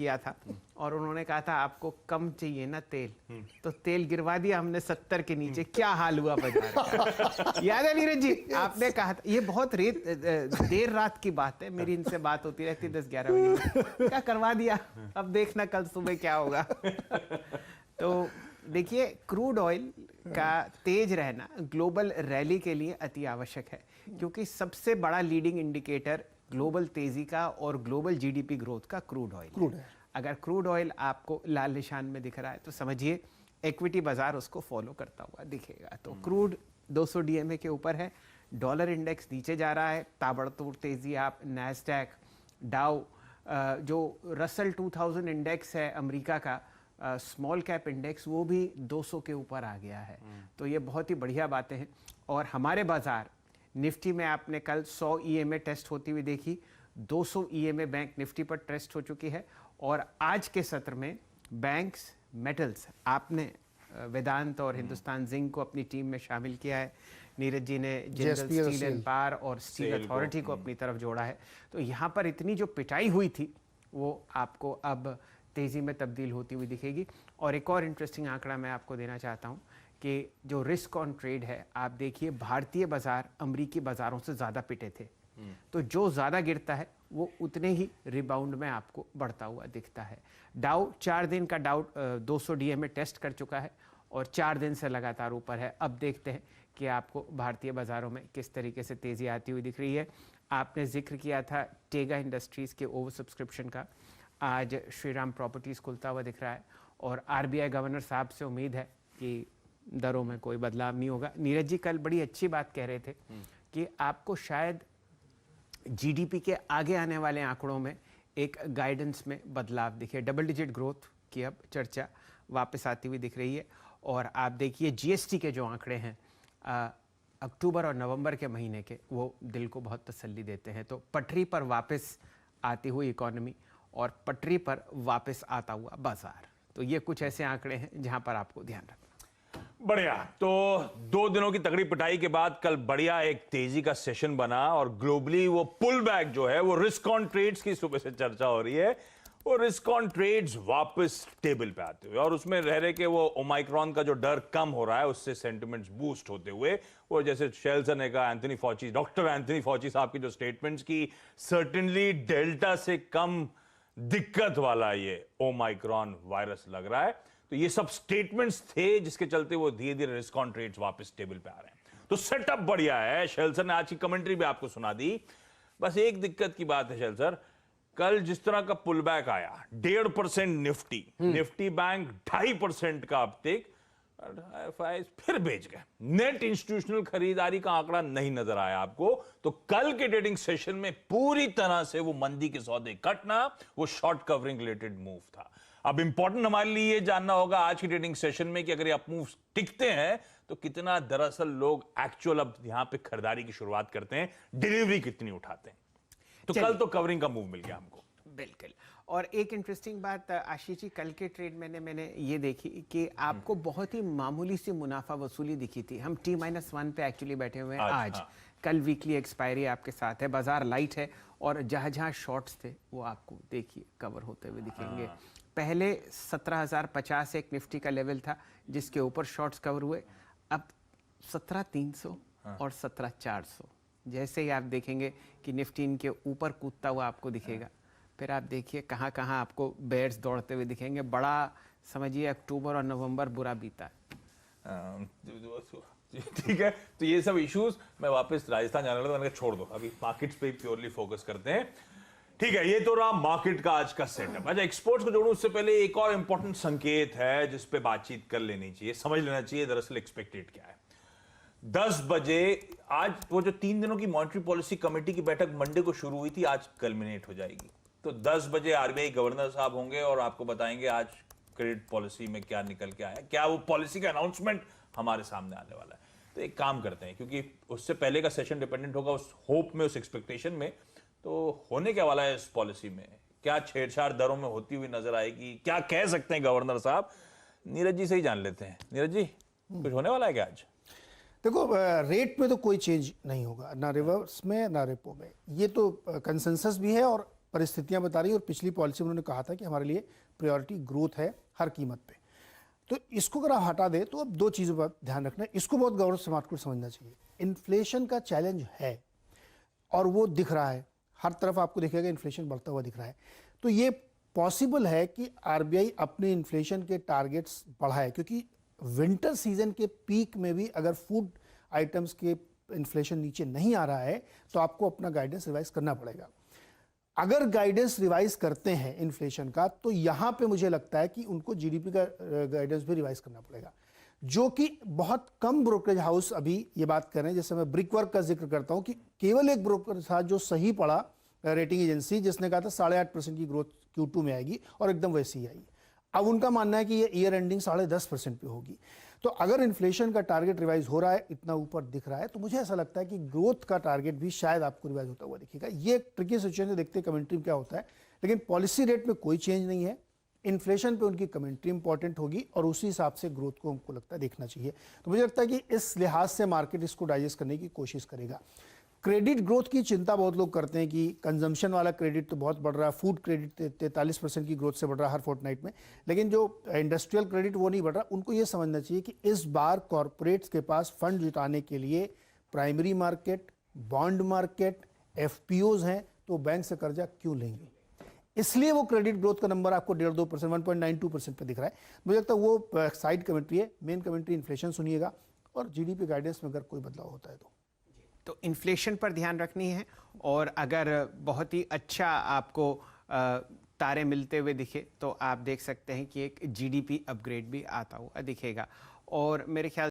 किया था और उन्होंने कहा था आपको कम चाहिए ना तेल, तो तेल गिरवा दिया हमने 70 के नीचे। क्या हाल हुआ बाजार का, याद है नीरज जी? आपने कहा था, ये बहुत देर रात की बात है, मेरी इनसे बात होती रहती 10-11 बजे, क्या करवा दिया, अब देखना कल सुबह क्या होगा। तो देखिए, क्रूड ऑयल का तेज रहना ग्लोबल रैली के लिए अति आवश्यक है, क्योंकि सबसे बड़ा लीडिंग इंडिकेटर ग्लोबल तेजी का और ग्लोबल जीडीपी ग्रोथ का क्रूड ऑयल है। अगर क्रूड ऑयल आपको लाल निशान में दिख रहा है तो समझिए इक्विटी बाजार उसको फॉलो करता हुआ दिखेगा। तो क्रूड 200 डीएमए के ऊपर है, डॉलर इंडेक्स नीचे जा रहा है, ताबड़तोड़ तेजी। आप नैस्डैक, डाउ, जो रसल 2000 इंडेक्स है अमेरिका का, स्मॉल कैप इंडेक्स, वो भी 200 के ऊपर आ गया है। तो ये बहुत ही बढ़िया बातें हैं। और हमारे बाजार निफ्टी में आपने कल 100 ईएमए टेस्ट होती हुई देखी, 200 ईएमए बैंक निफ्टी पर टेस्ट हो चुकी है। और आज के सत्र में बैंक्स, मेटल्स, आपने वेदांत और हिंदुस्तान जिंक को अपनी टीम में शामिल किया है, नीरज जी ने जिंदल स्टील एंड पावर और स्टील अथॉरिटी को अपनी तरफ जोड़ा है। तो यहाँ पर इतनी जो पिटाई हुई थी वो आपको अब तेज़ी में तब्दील होती हुई दिखेगी। और एक और इंटरेस्टिंग आंकड़ा मैं आपको देना चाहता हूँ कि जो रिस्क ऑन ट्रेड है, आप देखिए भारतीय बाजार अमरीकी बाजारों से ज़्यादा पिटे थे, तो जो ज़्यादा गिरता है वो उतने ही रिबाउंड में आपको बढ़ता हुआ दिखता है। डाउ 4 दिन का 200 डीएमए टेस्ट कर चुका है और 4 दिन से लगातार ऊपर है। अब देखते हैं कि आपको भारतीय बाजारों में किस तरीके से तेज़ी आती हुई दिख रही है। आपने जिक्र किया था टेगा इंडस्ट्रीज़ के ओवर सब्सक्रिप्शन का, आज श्रीराम प्रॉपर्टीज़ खुलता हुआ दिख रहा है और आरबीआई गवर्नर साहब से उम्मीद है कि दरों में कोई बदलाव नहीं होगा। नीरज जी कल बड़ी अच्छी बात कह रहे थे कि आपको शायद जीडीपी के आगे आने वाले आंकड़ों में एक गाइडेंस में बदलाव दिखे। डबल डिजिट ग्रोथ की अब चर्चा वापस आती हुई दिख रही है। और आप देखिए जीएसटी के जो आंकड़े हैं अक्टूबर और नवंबर के महीने के, वो दिल को बहुत तसल्ली देते हैं। तो पटरी पर वापस आती हुई इकोनॉमी और पटरी पर वापस आता हुआ बाजार, तो ये कुछ ऐसे आंकड़े हैं जहां पर आपको ध्यान रखना। बढ़िया। तो 2 दिनों की तगड़ी पिटाई के बाद कल बढ़िया एक तेजी का सेशन बना और ग्लोबली वो पुल बैक जो है, वो रिस्क ऑन ट्रेड्स की सुबह से चर्चा हो रही है। वो रिस्क ऑन ट्रेड्स वापस टेबल पे आते हुए और उसमें रह रहे कि वो ओमाइक्रॉन का जो डर कम हो रहा है उससे सेंटिमेंट्स बूस्ट होते हुए, वो जैसे शेल्सन ने कहा, एंथनी फॉची, डॉक्टर एंथनी फॉची साहब की जो स्टेटमेंट्स की, सर्टेनली डेल्टा से कम दिक्कत वाला ये ओमाइक्रॉन वायरस लग रहा है। तो ये सब स्टेटमेंट्स थे जिसके चलते वो धीरे धीरे रिस्क ऑन ट्रेड्स वापस टेबल पे आ रहे हैं। तो सेटअप बढ़िया है। शेल्सन ने आज की कमेंट्री भी आपको सुना दी। बस एक दिक्कत की बात है शेल्सर, कल जिस तरह का पुल बैक आया, 1.5% निफ्टी बैंक 2.5% का अपटेक, फिर बेच गए। नेट इंस्टीट्यूशनल खरीदारी का आंकड़ा नहीं नजर आया आपको। तो कल के ट्रेडिंग सेशन में पूरी तरह से वो मंदी के सौदे कटना, वो शॉर्ट कवरिंग रिलेटेड मूव था। अब इंपॉर्टेंट हमारे लिए ये जानना होगा आज की ट्रेडिंग सेशन में कि अगर ये अप मूव टिकते हैं तो कितना दरअसल लोग एक्चुअल अब यहां पे खरीदारी की शुरुआत करते हैं, डिलीवरी कितनी उठाते हैं। तो कल तो कवरिंग का मूव मिल गया हमको। बिल्कुल। और एक इंटरेस्टिंग बात आशीष जी, कल के ट्रेड मैंने ये देखी कि आपको बहुत ही मामूली सी मुनाफा वसूली दिखी थी। हम T-1 पे एक्चुअली बैठे हुए हैं आज। हाँ। कल वीकली एक्सपायरी आपके साथ है, बाजार लाइट है और जहां शॉर्ट्स थे वो आपको देखिए कवर होते हुए दिखेंगे। हाँ। पहले 17,050 एक निफ्टी का लेवल था जिसके ऊपर शॉर्ट्स कवर हुए, अब 17,300 और 17,400। जैसे ही आप देखेंगे कि निफ्टी इनके ऊपर कूदता हुआ आपको दिखेगा, फिर आप देखिए कहाँ कहाँ आपको बेयर्स दौड़ते हुए दिखेंगे। बड़ा समझिए अक्टूबर और नवंबर बुरा बीता है। ठीक है, तो ये सब इश्यूज मैं वापस राजस्थान जाने लगा, मैंने कहा छोड़ दो, अभी मार्केट्स पे प्योरली फोकस करते हैं। ठीक है, ये तो रहा मार्केट का आज का सेटअप। अच्छा, एक्सपोर्ट्स को जोड़ूं उससे पहले एक और इंपॉर्टेंट संकेत है जिस पे बातचीत कर लेनी चाहिए, समझ लेना चाहिए दरअसल एक्सपेक्टेड क्या है। 10 बजे आज वो जो 3 दिनों की मॉनेटरी पॉलिसी कमेटी की बैठक मंडे को शुरू हुई थी, आज कल्मिनेट हो जाएगी। तो 10 बजे आरबीआई गवर्नर साहब होंगे और आपको बताएंगे आज क्रेडिट पॉलिसी में क्या निकल के आया, क्या वो पॉलिसी का अनाउंसमेंट हमारे सामने आने वाला है। तो एक काम करते हैं, क्योंकि उससे पहले का सेशन डिपेंडेंट होगा उस होप में, उस एक्सपेक्टेशन में। तो होने क्या वाला है इस पॉलिसी में, क्या छेड़छाड़ दरों में होती हुई नजर आएगी, क्या कह सकते हैं गवर्नर साहब, नीरज जी से ही जान लेते हैं। नीरज जी, कुछ होने वाला है क्या आज? देखो, रेट में तो कोई चेंज नहीं होगा, ना रिवर्स में ना रेपो में। ये तो कंसेंसस भी है और परिस्थितियां बता रही हैं और पिछली पॉलिसी में उन्होंने कहा था कि हमारे लिए प्रायोरिटी ग्रोथ है हर कीमत पे। तो इसको अगर आप हटा दें तो अब दो चीज़ों पर ध्यान रखना है, इसको बहुत गौर से आपको समझना चाहिए। इन्फ्लेशन का चैलेंज है और वो दिख रहा है, हर तरफ आपको दिखेगा इन्फ्लेशन बढ़ता हुआ दिख रहा है। तो ये पॉसिबल है कि आरबीआई अपने इन्फ्लेशन के टारगेट्स बढ़ाए, क्योंकि विंटर सीजन के पीक में भी अगर फूड आइटम्स के इन्फ्लेशन नीचे नहीं आ रहा है तो आपको अपना गाइडेंस रिवाइज करना पड़ेगा। अगर गाइडेंस रिवाइज करते हैं इन्फ्लेशन का तो यहाँ पे मुझे लगता है कि उनको जीडीपी का गाइडेंस भी रिवाइज करना पड़ेगा, जो कि बहुत कम ब्रोकरेज हाउस अभी ये बात कर रहे हैं। जैसे मैं ब्रिकवर्क का जिक्र करता हूँ कि केवल एक ब्रोकर था जो सही पड़ा, रेटिंग एजेंसी, जिसने कहा था 8.5% की ग्रोथ Q2 में आएगी और एकदम वैसी ही आई। अब उनका मानना है कि ये ईयर एंडिंग 10.5% पे होगी। तो अगर इन्फ्लेशन का टारगेट रिवाइज हो रहा है, इतना ऊपर दिख रहा है, तो मुझे ऐसा लगता है कि ग्रोथ का टारगेट भी शायद आपको रिवाइज होता हुआ दिखेगा। ये एक ट्रिकी सिचुएशन है, देखते हैं कमेंट्री में क्या होता है। लेकिन पॉलिसी रेट में कोई चेंज नहीं है, इन्फ्लेशन पे उनकी कमेंट्री इंपॉर्टेंट होगी और उसी हिसाब से ग्रोथ को हमको लगता है देखना चाहिए। तो मुझे लगता है कि इस लिहाज से मार्केट इसको डाइजेस्ट करने की कोशिश करेगा। क्रेडिट ग्रोथ की चिंता बहुत लोग करते हैं कि कंजम्पशन वाला क्रेडिट तो बहुत बढ़ रहा है, फूड क्रेडिट 43% की ग्रोथ से बढ़ रहा है हर फोर्टनाइट में, लेकिन जो इंडस्ट्रियल क्रेडिट वो नहीं बढ़ रहा। उनको ये समझना चाहिए कि इस बार कॉरपोरेट्स के पास फंड जुटाने के लिए primary market, bond market, FPOs हैं, तो बैंक से कर्जा क्यों लेंगे, इसलिए वो क्रेडिट ग्रोथ का नंबर आपको 1.5%, 1.92% पे दिख रहा है। मुझे लगता है वो साइड कमेंट्री है, मेन कमेंट्री इन्फ्लेशन सुनिएगा और जीडीपी गाइडेंस में अगर कोई बदलाव होता है तो इन्फ्लेशन पर ध्यान रखनी है। और अगर बहुत ही अच्छा आपको तारे मिलते हुए दिखे तो आप देख सकते हैं कि एक जीडीपी अपग्रेड भी आता हुआ दिखेगा। और मेरे ख्याल